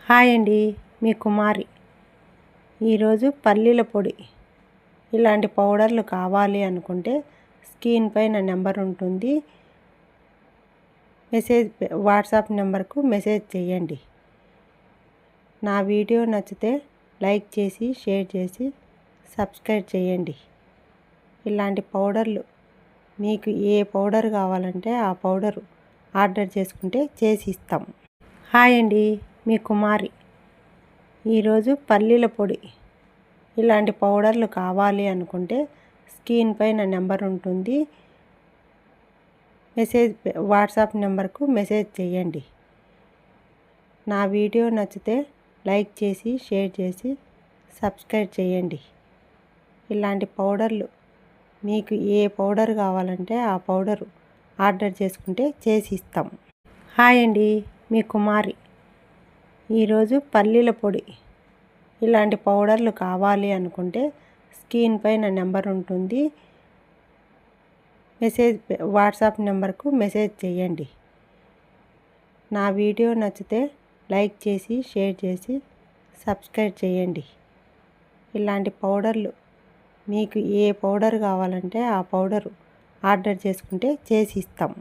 Hi అండి, మీ కుమారి. ఈరోజు పల్లీల పొడి ఇలాంటి పౌడర్లు కావాలి అనుకుంటే స్క్రీన్ పైన నెంబర్ ఉంటుంది, వాట్సాప్ నెంబర్కు మెసేజ్ చేయండి. నా వీడియో నచ్చితే లైక్ చేసి షేర్ చేసి సబ్స్క్రైబ్ చేయండి. ఇలాంటి పౌడర్లు మీకు ఏ పౌడర్ కావాలంటే ఆ పౌడరు ఆర్డర్ చేసుకుంటే చేసి ఇస్తాం. హాయ్ అండి, మీ కుమారి. ఈరోజు పల్లీల పొడి ఇలాంటి పౌడర్లు కావాలి అనుకుంటే స్క్రీన్ పైన నెంబర్ ఉంటుంది, వాట్సాప్ నెంబర్కు మెసేజ్ చేయండి. నా వీడియో నచ్చితే లైక్ చేసి షేర్ చేసి సబ్స్క్రైబ్ చేయండి. ఇలాంటి పౌడర్లు మీకు ఏ పౌడర్ కావాలంటే ఆ పౌడరు ఆర్డర్ చేసుకుంటే చేసి ఇస్తాం. హాయ్ అండి, మీ కుమారి. ఈరోజు పల్లీల పొడి ఇలాంటి పౌడర్లు కావాలి అనుకుంటే స్క్రీన్ పైన నెంబర్ ఉంటుంది, వాట్సాప్ నెంబర్కు మెసేజ్ చేయండి. నా వీడియో నచ్చితే లైక్ చేసి షేర్ చేసి సబ్స్క్రైబ్ చేయండి. ఇలాంటి పౌడర్లు మీకు ఏ పౌడర్ కావాలంటే ఆ పౌడరు ఆర్డర్ చేసుకుంటే చేసి ఇస్తాం.